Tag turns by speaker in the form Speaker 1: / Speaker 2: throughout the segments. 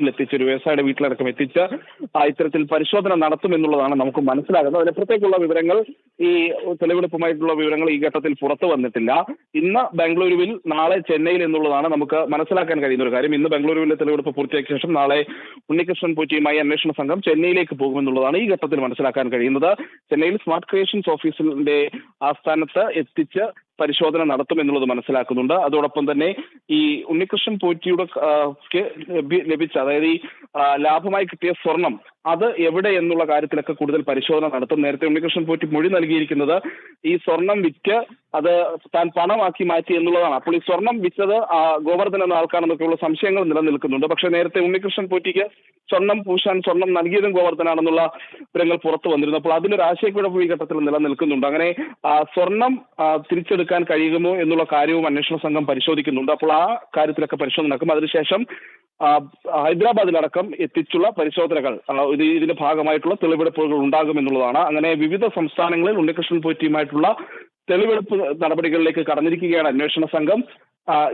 Speaker 1: വീട്ടിലെത്തിച്ച്, ഒരു വ്യവസായിയുടെ വീട്ടിലടക്കം എത്തിച്ച് ഇത്തരത്തിൽ പരിശോധന നടത്തുമെന്നുള്ളതാണ് നമുക്ക് മനസ്സിലാകുന്നത്. അതിനപ്പുറത്തേക്കുള്ള വിവരങ്ങൾ, ഈ തെളിവെടുപ്പുമായിട്ടുള്ള വിവരങ്ങൾ ഈ ഘട്ടത്തിൽ പുറത്തു വന്നിട്ടില്ല. ഇന്ന് ബംഗളൂരുവിൽ, നാളെ ചെന്നൈയിൽ എന്നുള്ളതാണ് നമുക്ക് മനസ്സിലാക്കാൻ കഴിയുന്ന ഒരു കാര്യം. ഇന്ന് ബംഗളൂരുവിലെ തെളിവെടുപ്പ് പൂർത്തിയാക്കിയ ശേഷം നാളെ ഉണ്ണികൃഷ്ണൻ പോറ്റിയുമായി അന്വേഷണ സംഘം ചെന്നൈയിലേക്ക് പോകുമെന്നുള്ളതാണ് ഈ ഘട്ടത്തിൽ മനസ്സിലാക്കാൻ കഴിയുന്നത്. ചെന്നൈയിൽ സ്മാർട്ട് ക്രിയേഷൻസ് ഓഫീസിന്റെ ആസ്ഥാനത്ത് എത്തിച്ച് പരിശോധന നടത്തുമെന്നുള്ളത് മനസ്സിലാക്കുന്നുണ്ട്. അതോടൊപ്പം തന്നെ ഈ ഉണ്ണികൃഷ്ണൻ പോറ്റിയുടെ ലഭിച്ച, അതായത് ഈ ലാഭമായി കിട്ടിയ സ്വർണം അത് എവിടെ എന്നുള്ള കാര്യത്തിലൊക്കെ കൂടുതൽ പരിശോധന നടത്തും. നേരത്തെ ഉണ്ണികൃഷ്ണൻ പോറ്റി മൊഴി നൽകിയിരിക്കുന്നത് ഈ സ്വർണം വിറ്റ് അത് താൻ പണമാക്കി മാറ്റി എന്നുള്ളതാണ്. അപ്പോൾ ഈ സ്വർണം വിറ്റത് ഗോവർദ്ധൻ എന്ന ആൾക്കാണെന്നൊക്കെയുള്ള സംശയങ്ങൾ നിലനിൽക്കുന്നുണ്ട്. പക്ഷെ നേരത്തെ ഉണ്ണികൃഷ്ണൻ പോറ്റിക്ക് സ്വർണം പൂശാൻ സ്വർണം നൽകിയതും ഗോവർദ്ധനാണെന്നുള്ള വിവരങ്ങൾ പുറത്തു വന്നിരുന്നു. അപ്പോൾ അതിലൊരു ആശയക്കുഴപ്പം ഈ ഘട്ടത്തിൽ നിലനിൽക്കുന്നുണ്ട്. അങ്ങനെ സ്വർണം തിരിച്ചെടുക്കാൻ കഴിയുമോ എന്നുള്ള കാര്യവും അന്വേഷണ സംഘം പരിശോധിക്കുന്നുണ്ട്. അപ്പോൾ ആ കാര്യത്തിലൊക്കെ പരിശോധന നടക്കും. അതിനുശേഷം ഹൈദരാബാദിലടക്കം എത്തിച്ചുള്ള പരിശോധനകൾ, ഇതിന്റെ ഭാഗമായിട്ടുള്ള തെളിവെടുപ്പുകൾ ഉണ്ടാകുമെന്നുള്ളതാണ്. അങ്ങനെ വിവിധ സംസ്ഥാനങ്ങളിൽ ഉണ്ണികൃഷ്ണൻ പോറ്റിയുമായിട്ടുള്ള തെളിവെടുപ്പ് നടപടികളിലേക്ക് കടന്നിരിക്കുകയാണ് അന്വേഷണ സംഘം.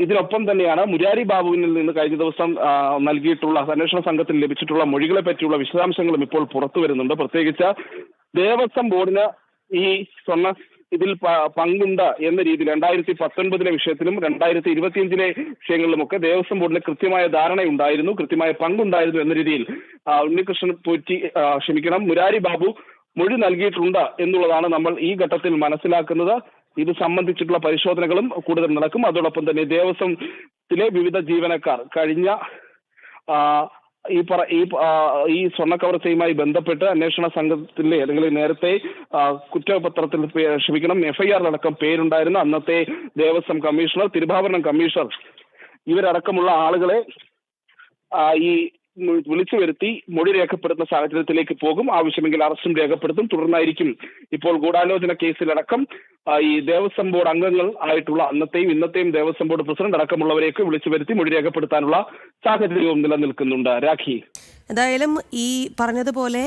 Speaker 1: ഇതിനൊപ്പം തന്നെയാണ് മുരാരി ബാബുവിനിൽ നിന്ന് കഴിഞ്ഞ ദിവസം നൽകിയിട്ടുള്ള, അന്വേഷണ സംഘത്തിന് ലഭിച്ചിട്ടുള്ള മൊഴികളെ പറ്റിയുള്ള വിശദാംശങ്ങളും ഇപ്പോൾ പുറത്തു വരുന്നുണ്ട്. പ്രത്യേകിച്ച് ദേവസ്വം ബോർഡിന് ഈ സ്വർണ്ണ ഇതിൽ പങ്കുണ്ട് എന്ന രീതിയിൽ 2019 വിഷയത്തിലും 2025 വിഷയങ്ങളിലുമൊക്കെ ദേവസ്വം ബോർഡിന് കൃത്യമായ ധാരണയുണ്ടായിരുന്നു, കൃത്യമായ പങ്കുണ്ടായിരുന്നു എന്ന രീതിയിൽ ഉണ്ണികൃഷ്ണൻ പോറ്റി മുരാരി ബാബു മൊഴി നൽകിയിട്ടുണ്ട് എന്നുള്ളതാണ് നമ്മൾ ഈ ഘട്ടത്തിൽ മനസ്സിലാക്കുന്നത്. ഇത് സംബന്ധിച്ചിട്ടുള്ള പരിശോധനകളും കൂടുതൽ നടക്കും. അതോടൊപ്പം തന്നെ ദേവസ്വത്തിലെ വിവിധ ജീവനക്കാർ കഴിഞ്ഞ ഈ സ്വർണ്ണ കവർച്ചയുമായി ബന്ധപ്പെട്ട് അന്വേഷണ സംഘത്തിലെ, അല്ലെങ്കിൽ നേരത്തെ കുറ്റപത്രത്തിൽ FIR-ലടക്കം പേരുണ്ടായിരുന്ന അന്നത്തെ ദേവസ്വം കമ്മീഷണർ, തിരുവാഭരണം കമ്മീഷണർ ഇവരടക്കമുള്ള ആളുകളെ ഈ വിളിച്ചു വരുത്തി മൊഴി രേഖപ്പെടുത്തുന്ന സാഹചര്യത്തിലേക്ക് പോകും. ആവശ്യമെങ്കിൽ അറസ്റ്റും രേഖപ്പെടുത്തും. തുടർന്നായിരിക്കും ഇപ്പോൾ ഗൂഢാലോചന കേസിലടക്കം ഈ ദേവസ്വം ബോർഡ് അംഗങ്ങൾ ആയിട്ടുള്ള അന്നത്തെയും ഇന്നത്തെയും ദേവസ്വം ബോർഡ് പ്രസിഡന്റ് അടക്കമുള്ളവരെയൊക്കെ വിളിച്ചു വരുത്തി മൊഴി രേഖപ്പെടുത്താനുള്ള സാഹചര്യവും നിലനിൽക്കുന്നുണ്ട്. രാഖി,
Speaker 2: എന്തായാലും ഈ പറഞ്ഞതുപോലെ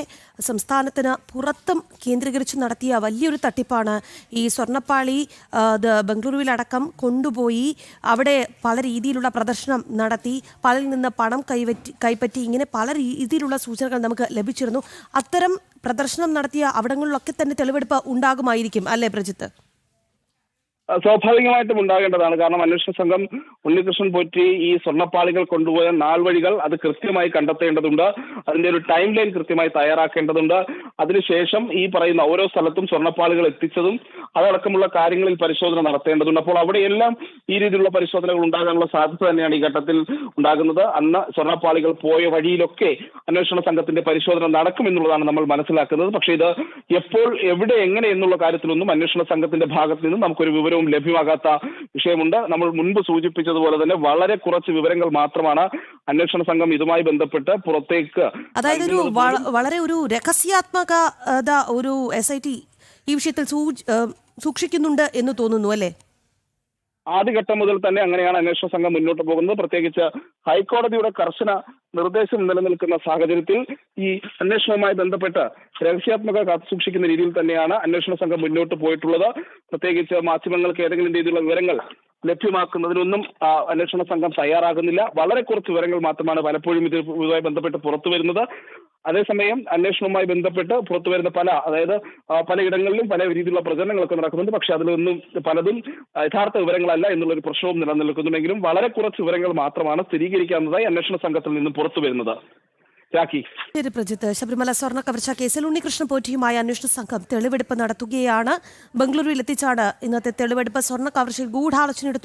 Speaker 2: സംസ്ഥാനത്തിന് പുറത്തും കേന്ദ്രീകരിച്ച് നടത്തിയ വലിയൊരു തട്ടിപ്പാണ് ഈ സ്വർണ്ണപ്പാളി ബംഗളൂരുവിലടക്കം കൊണ്ടുപോയി അവിടെ പല രീതിയിലുള്ള പ്രദർശനം നടത്തി പലരിൽ നിന്ന് പണം കൈപ്പറ്റി ഇങ്ങനെ പല രീതിയിലുള്ള സൂചനകൾ നമുക്ക് ലഭിച്ചിരുന്നു. അത്തരം പ്രദർശനം നടത്തിയ അവിടങ്ങളിലൊക്കെ തന്നെ തെളിവെടുപ്പ് ഉണ്ടാകുമായിരിക്കും അല്ലേ പ്രജിത്ത്?
Speaker 1: സ്വാഭാവികമായിട്ടും ഉണ്ടാകേണ്ടതാണ്. കാരണം അന്വേഷണ സംഘം ഉണ്ണികൃഷ്ണൻ പോറ്റി ഈ സ്വർണ്ണപ്പാളികൾ കൊണ്ടുപോയ നാൾവഴികൾ അത് കൃത്യമായി കണ്ടെത്തേണ്ടതുണ്ട്. അതിന്റെ ഒരു ടൈം ലൈൻ കൃത്യമായി തയ്യാറാക്കേണ്ടതുണ്ട്. അതിനുശേഷം ഈ പറയുന്ന ഓരോ സ്ഥലത്തും സ്വർണ്ണപ്പാളികൾ എത്തിച്ചതും അതടക്കമുള്ള കാര്യങ്ങളിൽ പരിശോധന നടത്തേണ്ടതുണ്ട്. അപ്പോൾ അവിടെയെല്ലാം ഈ രീതിയിലുള്ള പരിശോധനകൾ ഉണ്ടാകാനുള്ള സാധ്യത തന്നെയാണ് ഈ ഘട്ടത്തിൽ ഉണ്ടാകുന്നത്. അന്ന് സ്വർണ്ണപ്പാളികൾ പോയ വഴിയിലൊക്കെ അന്വേഷണ സംഘത്തിന്റെ പരിശോധന നടക്കുമെന്നുള്ളതാണ് നമ്മൾ മനസ്സിലാക്കുന്നത്. പക്ഷേ ഇത് എപ്പോൾ, എവിടെ, എങ്ങനെ എന്നുള്ള കാര്യത്തിലൊന്നും അന്വേഷണ സംഘത്തിന്റെ ഭാഗത്ത് നിന്ന് നമുക്കൊരു വിവരവും ലഭ്യമാകാത്ത വിഷയമുണ്ട്. നമ്മൾ മുൻപ് സൂചിപ്പിച്ചതുപോലെ തന്നെ വളരെ കുറച്ച് വിവരങ്ങൾ മാത്രമാണ് അന്വേഷണ സംഘം ഇതുമായി ബന്ധപ്പെട്ട് പുറത്തേക്ക്,
Speaker 2: അതായത് ഒരു വളരെ ഒരു രഹസ്യാത്മകത ഒരു SIT ഈ വിഷയത്തിൽ സൂക്ഷിക്കുന്നുണ്ട് എന്ന് തോന്നുന്നു അല്ലേ?
Speaker 1: ആദ്യഘട്ടം മുതൽ തന്നെ അങ്ങനെയാണ് അന്വേഷണ സംഘം മുന്നോട്ട് പോകുന്നത്. പ്രത്യേകിച്ച് ഹൈക്കോടതിയുടെ കർശന നിർദ്ദേശം നിലനിൽക്കുന്ന സാഹചര്യത്തിൽ ഈ അന്വേഷണവുമായി ബന്ധപ്പെട്ട് രഹസ്യാത്മക കാത്തുസൂക്ഷിക്കുന്ന രീതിയിൽ തന്നെയാണ് അന്വേഷണ സംഘം മുന്നോട്ട് പോയിട്ടുള്ളത്. പ്രത്യേകിച്ച് മാധ്യമങ്ങൾക്ക് ഏതെങ്കിലും രീതിയിലുള്ള വിവരങ്ങൾ ലഭ്യമാക്കുന്നതിനൊന്നും അന്വേഷണ സംഘം തയ്യാറാകുന്നില്ല. വളരെ കുറച്ച് വിവരങ്ങൾ മാത്രമാണ് പലപ്പോഴും ഇതുമായി ബന്ധപ്പെട്ട് പുറത്തു വരുന്നത്. അതേസമയം അന്വേഷണവുമായി ബന്ധപ്പെട്ട് പുറത്തുവരുന്ന പലയിടങ്ങളിലും പല രീതിയിലുള്ള പ്രചരണങ്ങളൊക്കെ നടക്കുന്നുണ്ട്. പക്ഷെ അതിലൊന്നും പലതും യഥാർത്ഥ വിവരങ്ങളല്ല എന്നുള്ളൊരു പ്രശ്നവും നിലനിൽക്കുന്നുണ്ടെങ്കിലും വളരെ കുറച്ച് വിവരങ്ങൾ മാത്രമാണ് സ്ഥിരീകരിക്കാവുന്നതായി അന്വേഷണ സംഘത്തിൽ നിന്നും പുറത്തു വരുന്നത്.
Speaker 2: പ്രജിത്ത്, ശബരിമല സ്വർണ്ണ കവർച്ചാ കേസിൽ ഉണ്ണികൃഷ്ണൻ പോറ്റിയുമായി അന്വേഷണ സംഘം തെളിവെടുപ്പ് നടത്തുകയാണ്. ബംഗളൂരുവിൽ എത്തിച്ചാണ് ഇന്നത്തെ തെളിവെടുപ്പ്. സ്വർണ്ണ കവർച്ചയിൽ ഗൂഢാലോചനയുടെ